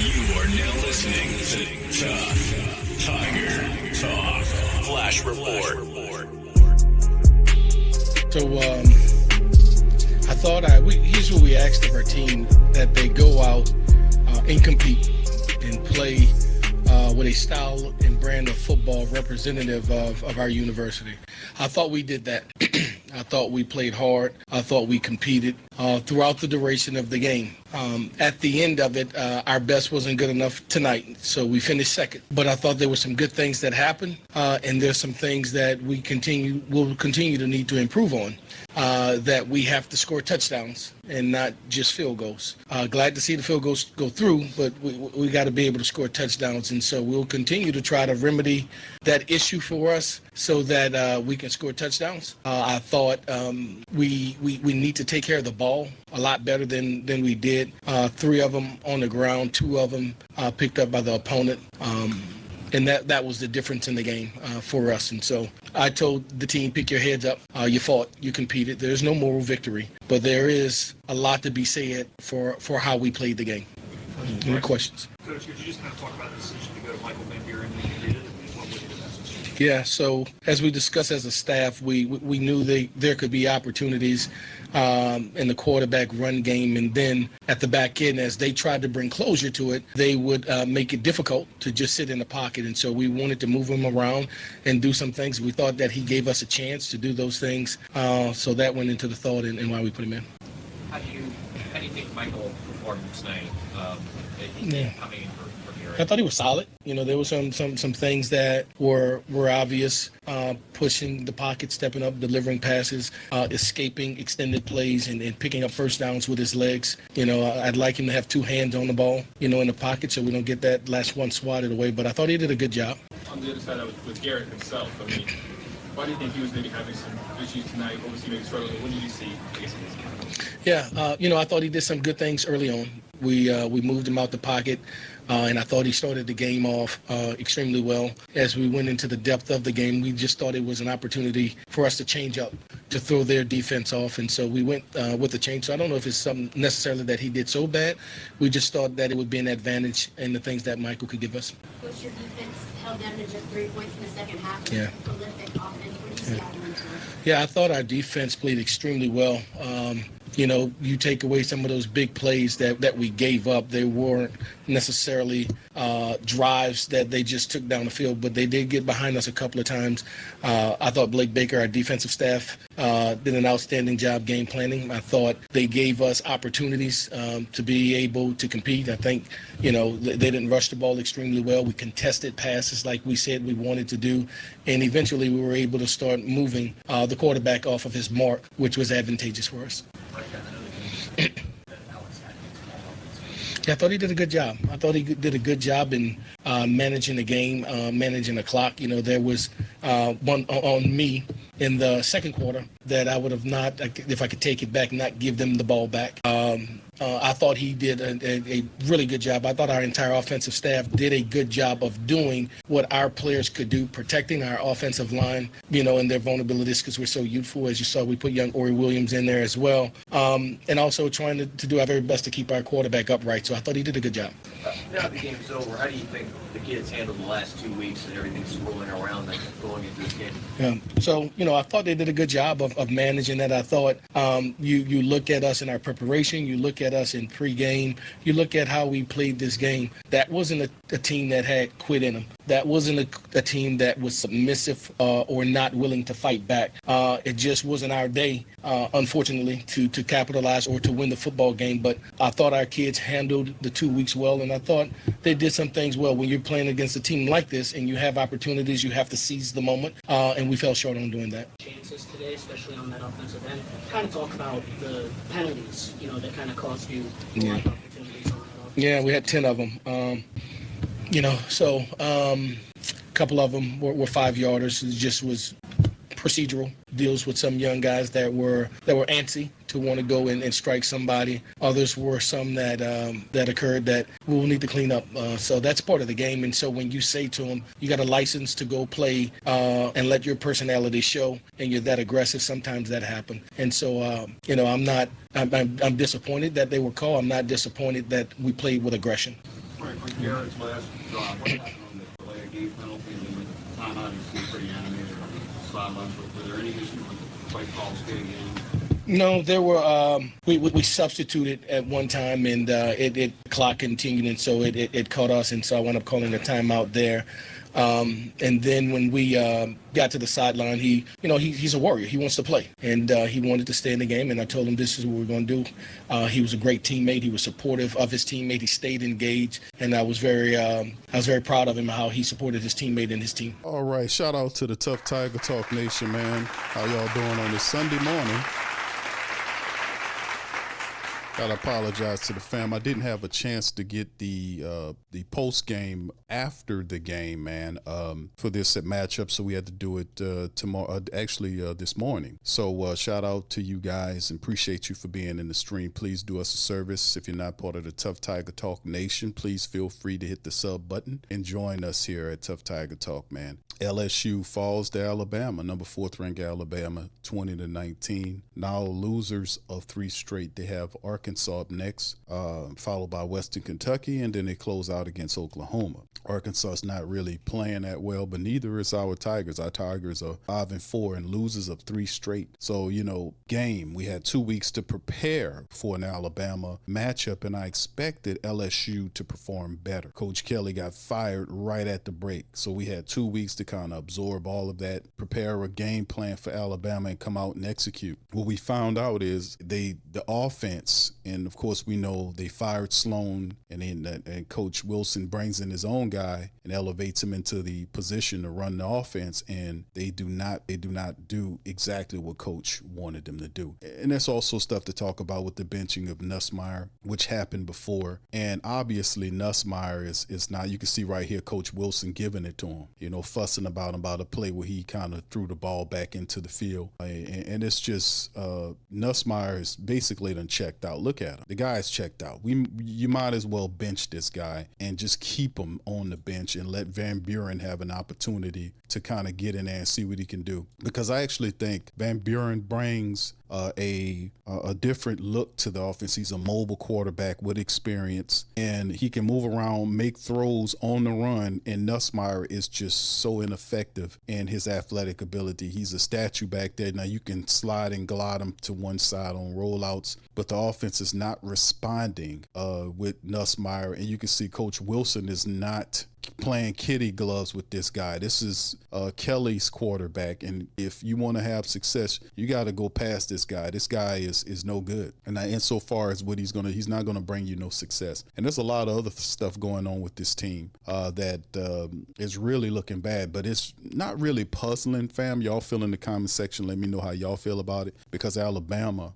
You are now listening to Tuff Tiger Talk Flash Report. So I thought here's what we asked of our team, that they go out and compete and play with a style and brand of football representative of our university. I thought we did that. I thought we played hard. I thought we competed throughout the duration of the game. At the end of it, our best wasn't good enough tonight, so we finished second. But I thought there were some good things that happened, and there's some things that will continue to need to improve on. That we have to score touchdowns and not just field goals. Glad to see the field goals go through, but we got to be able to score touchdowns, and so we'll continue to try to remedy that issue for us so that we can score touchdowns. I thought we need to take care of the ball a lot better than we did. 3 of them on the ground, 2 of them picked up by the opponent. And that was the difference in the game for us. And so I told the team, pick your heads up. You fought, you competed. There's no moral victory, but there is a lot to be said for how we played the game. Any questions? Coach, could you just kind of talk about the decision to go to Michael Van Buren and read it? What would you do that? Yeah, so as we discussed as a staff, we knew there could be opportunities in the quarterback run game, and then at the back end, as they tried to bring closure to it, they would make it difficult to just sit in the pocket. And so we wanted to move him around and do some things. We thought that he gave us a chance to do those things, so that went into the thought and why we put him in. How do you think Michael performed tonight? Coming in from here? I thought he was solid. You know, there were some things that were obvious. Pushing the pocket, stepping up, delivering passes, escaping extended plays, and picking up first downs with his legs. You know, I'd like him to have 2 hands on the ball, in the pocket, so we don't get that last one swatted away. But I thought he did a good job. On the other side of it, with Garrett himself, I mean, why do you think he was maybe having some issues tonight? What was he maybe struggling? What did you see? Yeah, I thought he did some good things early on. We moved him out the pocket, and I thought he started the game off extremely well. As we went into the depth of the game, we just thought it was an opportunity for us to change up, to throw their defense off, and so we went with the change. So I don't know if it's something necessarily that he did so bad. We just thought that it would be an advantage in the things that Michael could give us. Coach, your defense held them to just 3 points in the second half. Yeah. Prolific offense. What did you see out of them? Yeah, I thought our defense played extremely well. You take away some of those big plays that we gave up. They weren't necessarily drives that they just took down the field, but they did get behind us a couple of times. I thought Blake Baker, our defensive staff, did an outstanding job game planning. I thought they gave us opportunities to be able to compete. I think, they didn't rush the ball extremely well. We contested passes like we said we wanted to do, and eventually we were able to start moving the quarterback off of his mark, which was advantageous for us. Yeah, I thought he did a good job. I thought he did a good job in managing the game, managing the clock. There was one on me in the second quarter that I would have not, if I could take it back, not give them the ball back. I thought he did a really good job. I thought our entire offensive staff did a good job of doing what our players could do, protecting our offensive line, and their vulnerabilities because we're so youthful. As you saw, we put young Ori Williams in there as well, and also trying to do our very best to keep our quarterback upright. So I thought he did a good job. Now the game's over, how do you think the kids handled the last 2 weeks and everything's swirling around them going into this game? Yeah. So, I thought they did a good job of managing that. I thought you look at us in our preparation, you look at us in pregame, you look at how we played this game. That wasn't a team that had quit in them. That wasn't a team that was submissive or not willing to fight back. It just wasn't our day, unfortunately, to capitalize or to win the football game. But I thought our kids handled the 2 weeks well, and I thought they did some things well. When you're playing against a team like this and you have opportunities, you have to seize the moment, and we fell short on doing that. Chances today, especially on that offensive end. Kind of talk about the penalties, that kind of cost you a lot of opportunities on that offense. Yeah, we had 10 of them. A couple of them were 5-yarders. It just was procedural deals with some young guys that were antsy to want to go and strike somebody. Others were some that occurred that we'll need to clean up. So that's part of the game. And so when you say to them, you got a license to go play and let your personality show, and you're that aggressive, sometimes that happens. And so, I'm disappointed that they were called. I'm not disappointed that we played with aggression. On Garrett's last drive, what happened on the delay of game penalty and then with the timeout, you seemed pretty animated on the sidelines. Were there any issues with the play calls getting in? No, there were. We substituted at one time, and it clock continued, and so it caught us, and so I wound up calling a timeout there. And then when we got to the sideline, he's a warrior. He wants to play, and he wanted to stay in the game. And I told him this is what we're going to do. He was a great teammate. He was supportive of his teammate. He stayed engaged, and I was very proud of him how he supported his teammate and his team. All right, shout out to the Tuff Tiger Talk Nation, man. How y'all doing on this Sunday morning? Gotta apologize to the fam. I didn't have a chance to get the post game after the game, man, for this matchup, so we had to do it tomorrow. This morning. So shout out to you guys and appreciate you for being in the stream. Please do us a service. If you're not part of the Tuff Tiger Talk Nation, please feel free to hit the sub button and join us here at Tuff Tiger Talk, man. LSU falls to Alabama, number 4th ranked Alabama, 20-19. Now losers of 3 straight. They have Arkansas up next, followed by Western Kentucky, and then they close out against Oklahoma. Arkansas is not really playing that well, but neither is our Tigers. Our Tigers are 5-4 and losers of 3 straight. So, we had 2 weeks to prepare for an Alabama matchup, and I expected LSU to perform better. Coach Kelly got fired right at the break, so we had 2 weeks to kind of absorb all of that, prepare a game plan for Alabama, and come out and execute. What we found out is the offense, and of course we know they fired Sloan, and Coach Wilson brings in his own guy and elevates him into the position to run the offense, and they do not do exactly what Coach wanted them to do. And that's also stuff to talk about with the benching of Nussmeier, which happened before. And obviously Nussmeier is not, you can see right here Coach Wilson giving it to him, fussing about a play where he kind of threw the ball back into the field. And it's just Nussmeier is basically done checked out. Look at him. The guy's checked out. You might as well bench this guy and just keep him on the bench and let Van Buren have an opportunity to kind of get in there and see what he can do. Because I actually think Van Buren brings a different look to the offense. He's a mobile quarterback with experience, and he can move around, make throws on the run, and Nussmeier is just so ineffective in his athletic ability. He's a statue back there. Now you can slide and glide him to one side on rollouts, but the offense is not responding with Nussmeier, and you can see Coach Wilson is not playing kitty gloves with this guy. This is Kelly's quarterback, and if you want to have success, you got to go past this guy. This guy is no good, and insofar as what he's not gonna bring you no success. And there's a lot of other stuff going on with this team that is really looking bad, but it's not really puzzling, fam. Y'all feel in the comment section. Let me know how y'all feel about it, because Alabama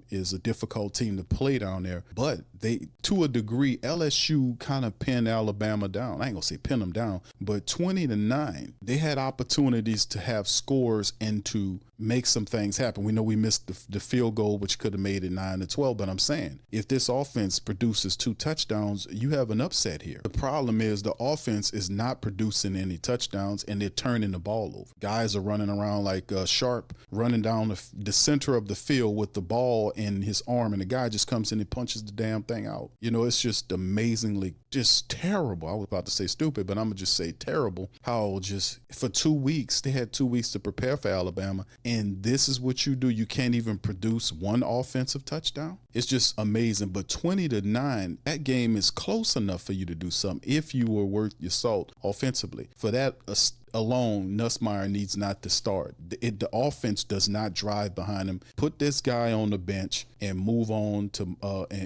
is a difficult team to play down there, but they, to a degree, LSU kind of pinned Alabama down. I ain't gonna say pin them down, but 20-9, they had opportunities to have scores and to make some things happen. We know we missed the field goal, which could have made it 9-12, but I'm saying if this offense produces 2 touchdowns, you have an upset here. The problem is the offense is not producing any touchdowns, and they're turning the ball over. Guys are running around like Sharp, running down the center of the field with the ball in his arm, and the guy just comes in and punches the damn thing out. It's just amazingly just terrible. I was about to say stupid, but I'm gonna just say terrible how just for 2 weeks, they had 2 weeks to prepare for Alabama, and this is what you do. You can't even produce one offensive touchdown. It's just amazing. But 20-9, that game is close enough for you to do something if you were worth your salt offensively. For that alone, Nussmeier needs not to start. The offense does not drive behind him. Put this guy on the bench and move on to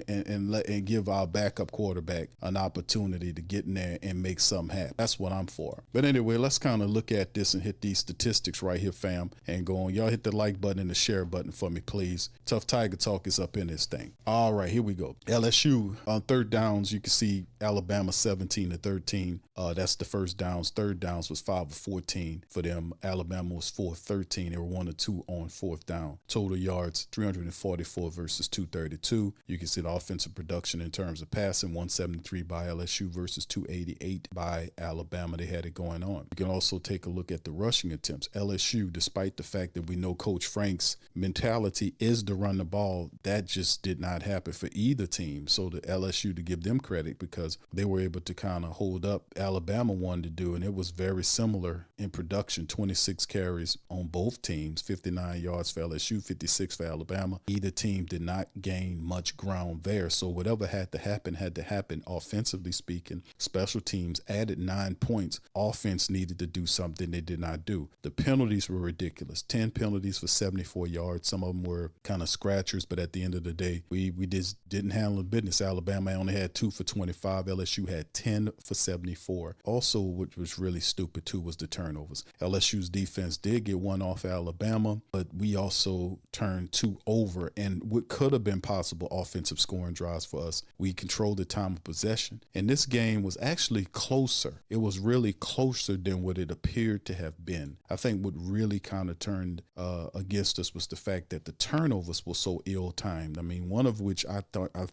and give our backup quarterback an opportunity to get in there and make something happen. That's what I'm for. But anyway, let's kind of look at this and hit these statistics right here, fam, and go on. Y'all hit the like button and the share button for me, please. Tuff Tiger Talk is up in this thing. All right, here we go. LSU on third downs, you can see Alabama 17-13. That's the first downs. Third downs was 5 of 14 for them. Alabama was 4 of 13. They were 1 of 2 on fourth down. Total yards, 344 versus 232. You can see the offensive production in terms of passing, 173 by LSU versus 288 by Alabama. They had it going on. You can also take a look at the rushing attempts. LSU, despite the fact that we know Coach Frank's mentality is to run the ball, that just did not happen for either team. So the LSU, to give them credit, because they were able to kind of hold up Alabama wanted to do, and it was very similar in production. 26 carries on both teams, 59 yards for LSU, 56 for Alabama. Either team did not gain much ground there. So whatever had to happen offensively speaking. Special teams added 9 points. Offense needed to do something they did not do. The penalties were ridiculous. 10 penalties for 74 yards. Some of them were kind of scratchers, but at the end of the day, we just didn't handle the business. Alabama only had 2 for 25. LSU had 10 for 74. Also, what was really stupid too was the turnovers. LSU's defense did get one off Alabama, but we also turned 2 over, and what could have been possible offensive scoring drives for us. We controlled the time of possession, and this game was actually closer. It was really closer than what it appeared to have been. I think what really kind of turned against us was the fact that the turnovers were so ill-timed. I mean, one of which I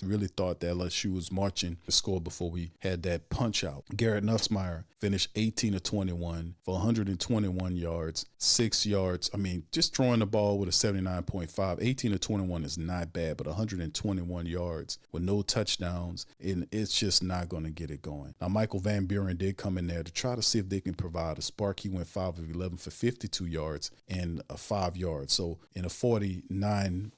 really thought that LSU was marching to score before we had that punch out. Garrett Nussmeier finished 18 of 21 for 121 yards, 6 yards. I mean, just throwing the ball with a 79.5. 18 of 21 is not bad, but 121 yards with no touchdowns, and it's just not going to get it going. Now, Michael Van Buren did come in there to try to see if they can provide a spark. He went 5 of 11 for 52 yards and 5 yards. So in a 49.0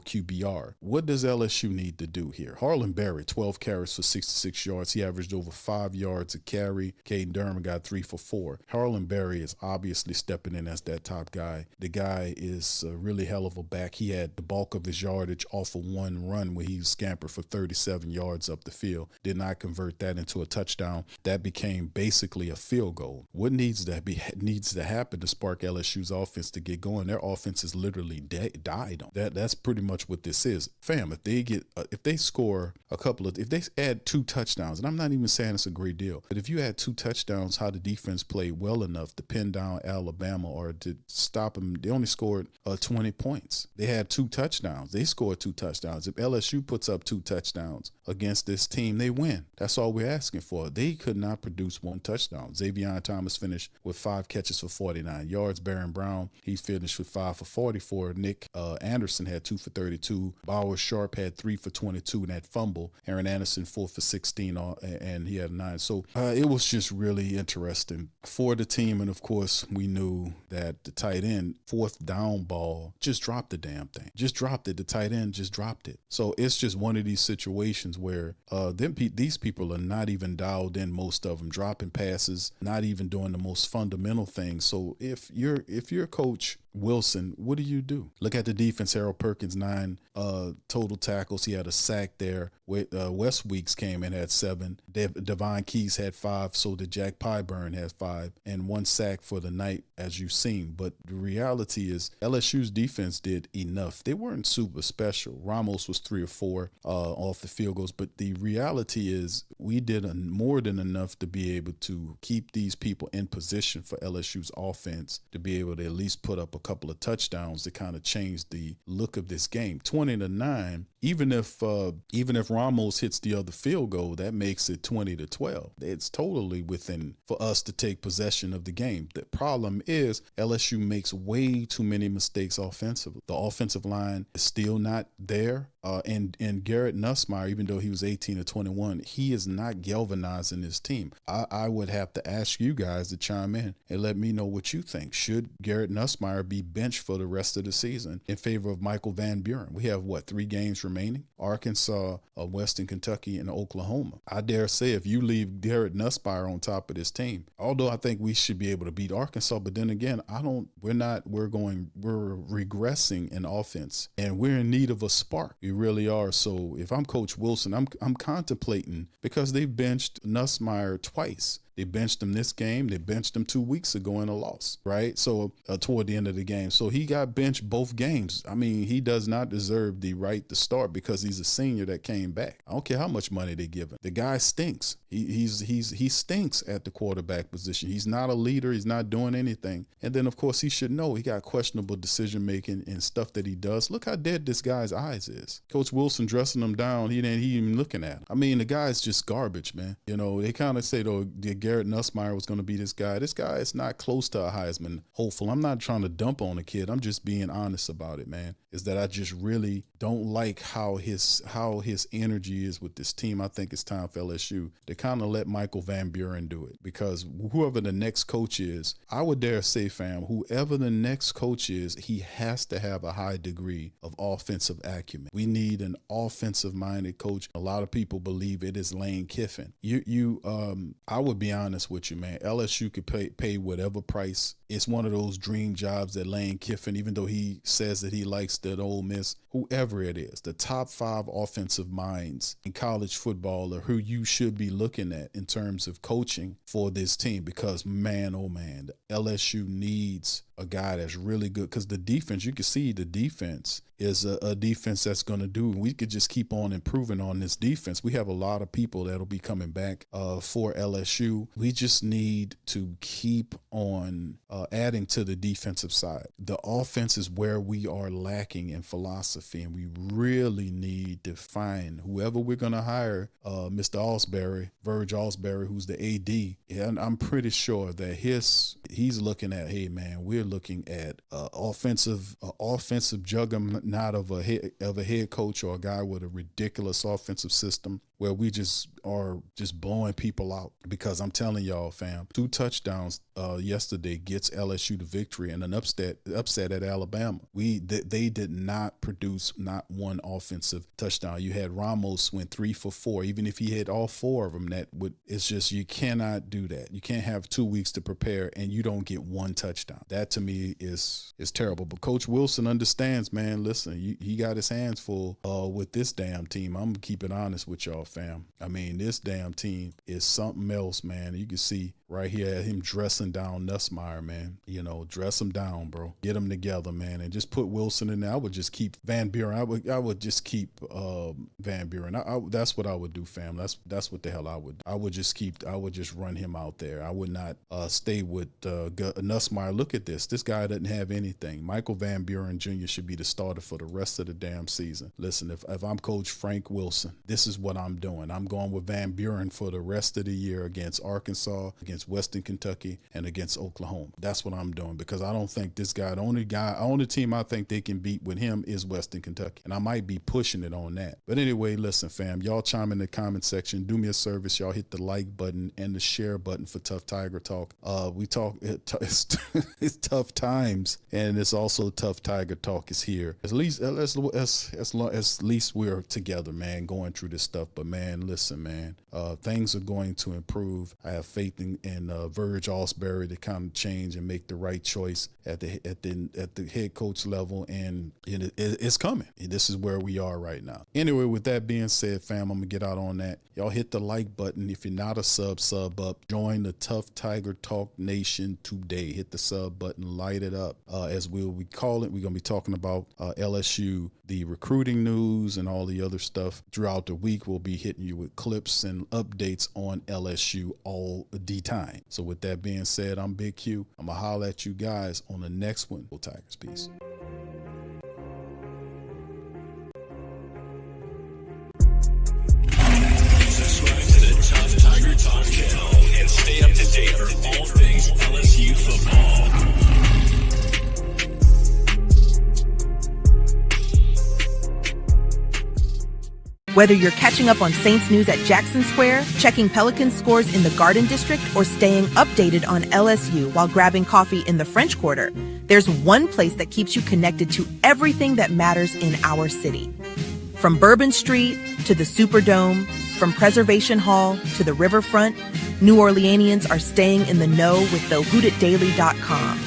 QBR. What does LSU need to do here? Harlan Berry, 12 carries for 66 yards. He averaged over 5 yards a carry. Caden Durham got 3 for 4. Harlan Berry is obviously stepping in as that top guy. The guy is a really hell of a back. He had the bulk of his yardage off of one run where he scampered for 37 yards up the field. Did not convert that into a touchdown. That became basically a field goal. What needs to happen to spark LSU's offense to get going? Their offense is literally died on. That's pretty much what this is. Fam, if they score if they add 2 touchdowns, and I'm not even saying it's a great deal, but if you add 2 touchdowns, how the defense played well enough to pin down Alabama or to stop them, they only scored 20 points. They had 2 touchdowns. They scored 2 touchdowns. If LSU puts up 2 touchdowns against this team, they win. That's all we're asking for. They could not produce 1 touchdown. Xavier Thomas finished with 5 catches for 49 yards. Barron Brown, he finished with 5 for 44. Nick Anderson had 2 for 32. Bowers Sharp had 3 for 22 in that fumble. Aaron Anderson 4 for 16, and he had 9. So it was just really interesting for the team. And of course, we knew that the tight end, 4th down ball, just dropped the damn thing. Just dropped it. The tight end just dropped it. So it's just one of these situations where these people are not even dialed in, most of them, dropping passes, not even doing the most fundamental things. So if you're Coach Wilson, what do? Look at the defense. Harold Perkins, 9 total tackles. He had a sack there. West Weeks came in, had 7. Devon Keys had 5. So did Jack Pyburn, had 5, and 1 sack for the night, as you've seen. But the reality is LSU's defense did enough. They weren't super special. Ramos was 3 or 4 off the field goals. But the reality is we did more than enough to be able to keep these people in position for LSU's offense to be able to at least put up a couple of touchdowns to kind of change the look of this game. 20-9. Even if Ramos hits the other field goal, that makes it 20-12. It's totally within for us to take possession of the game. The problem is LSU makes way too many mistakes offensively. The offensive line is still not there. And Garrett Nussmeier, even though he was 18 or 21, he is not galvanizing his team. I would have to ask you guys to chime in and let me know what you think. Should Garrett Nussmeier be benched for the rest of the season in favor of Michael Van Buren? We have, 3 games remaining? Arkansas, Western Kentucky, and Oklahoma. I dare say if you leave Garrett Nussmeier on top of this team, although I think we should be able to beat Arkansas, but then again, we're regressing in offense, and we're in need of a spark. We really are. So if I'm Coach Wilson, I'm contemplating, because they've benched Nussmeier twice. They benched him this game. They benched him 2 weeks ago in a loss, right? So toward the end of the game. So he got benched both games. I mean, he does not deserve the right to start because he's a senior that came back. I don't care how much money they give him. The guy stinks. He stinks at the quarterback position. He's not a leader. He's not doing anything. And then, of course, he should know he got questionable decision-making and stuff that he does. Look how dead this guy's eyes is. Coach Wilson dressing him down. He ain't even looking at him. I mean, the guy's just garbage, man. You know, they kind of say, though, Garrett Nussmeier was going to be this guy. This guy is not close to a Heisman hopeful. I'm not trying to dump on the kid. I'm just being honest about it, man. Is that I just really don't like how his energy is with this team. I think it's time for LSU to kind of let Michael Van Buren do it, because whoever the next coach is, I would dare say, fam, whoever the next coach is, he has to have a high degree of offensive acumen. We need an offensive-minded coach. A lot of people believe it is Lane Kiffin. I would be honest with you, man. LSU could pay whatever price. It's one of those dream jobs that Lane Kiffin, even though he says that he likes that Ole Miss, whoever it is, the top 5 offensive minds in college football are who you should be looking at in terms of coaching for this team, because man, oh man, the LSU needs a guy that's really good, because the defense, you can see the defense is a defense that's going to do. We could just keep on improving on this defense. We have a lot of people that'll be coming back for LSU. We just need to keep on adding to the defensive side. The offense is where we are lacking in philosophy, and we really need to find whoever we're going to hire, Mr. Alsbury, Verge Alsbury, who's the AD. And I'm pretty sure that he's looking at, hey man, we're looking at offensive juggernaut of a head coach, or a guy with a ridiculous offensive system where we just are just blowing people out. Because I'm telling y'all, fam, 2 touchdowns yesterday gets LSU the victory, and an upset at Alabama. They did not produce not one offensive touchdown. You had Ramos went 3 for 4. Even if he hit all 4 of them, it's just, you cannot do that. You can't have 2 weeks to prepare and you don't get 1 touchdown. That to me is terrible. But Coach Wilson understands, man. Listen, he got his hands full with this damn team. I'm gonna keep it honest with y'all, fam. I mean, this damn team is something else, man. You can see right here him dressing down Nussmeier, man. You know, dress him down, bro. Get him together, man, and just put Wilson in there. I would just keep Van Buren. I would just keep Van Buren. That's what I would do, fam. That's what the hell I would. I would just run him out there. I would not stay with Nussmeier. Look at this. This guy doesn't have anything. Michael Van Buren Jr. should be the starter for the rest of the damn season. Listen, if I'm Coach Frank Wilson, this is what I'm doing. I'm going with Van Buren for the rest of the year against Arkansas, against Western Kentucky, and against Oklahoma. That's what I'm doing, because I don't think this guy, the only team I think they can beat with him is Western Kentucky. And I might be pushing it on that. But anyway, listen, fam, y'all chime in the comment section. Do me a service. Y'all hit the like button and the share button for Tough Tiger Talk. It's tough times, and it's also Tough Tiger Talk is here. At least we're together, man, going through this stuff. But man, listen, man, things are going to improve. I have faith in Verge Alsbury to kind of change and make the right choice at the head coach level, and it's coming. This is where we are right now. Anyway, with that being said, fam, I'm gonna get out on that. Y'all hit the like button. If you're not a sub up. Join the Tough Tiger Talk Nation today. Hit the sub button, light it up. As we call it, we're gonna be talking about LSU, the recruiting news, and all the other stuff throughout the week. We'll be hitting you with clips and updates on LSU all the time. So with that being said, I'm Big Q. I'm gonna holler at you guys on the next one. Go Tigers. Peace. Subscribe to the Tough Tiger Talk channel and stay up to date for all things LSU football. Whether you're catching up on Saints news at Jackson Square, checking Pelicans scores in the Garden District, or staying updated on LSU while grabbing coffee in the French Quarter, there's one place that keeps you connected to everything that matters in our city. From Bourbon Street to the Superdome, from Preservation Hall to the Riverfront, New Orleanians are staying in the know with the WhoDatDaily.com,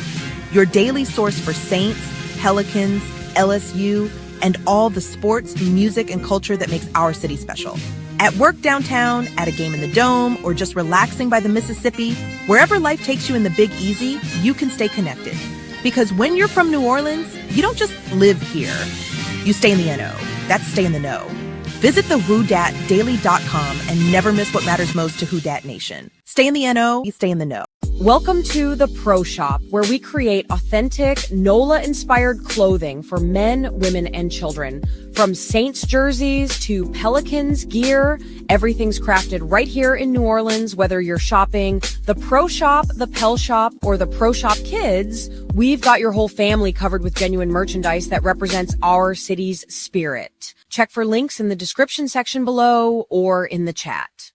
your daily source for Saints, Pelicans, LSU, and all the sports, music, and culture that makes our city special. At work downtown, at a game in the Dome, or just relaxing by the Mississippi, wherever life takes you in the Big Easy, you can stay connected. Because when you're from New Orleans, you don't just live here. You stay in the NO. That's stay in the know. Visit the WhoDatDaily.com and never miss what matters most to Who Dat Nation. Stay in the NO, you stay in the know. Welcome to the Pro Shop, where we create authentic NOLA-inspired clothing for men, women, and children. From Saints jerseys to Pelicans gear, everything's crafted right here in New Orleans. Whether you're shopping the Pro Shop, the Pel Shop, or the Pro Shop Kids, we've got your whole family covered with genuine merchandise that represents our city's spirit. Check for links in the description section below or in the chat.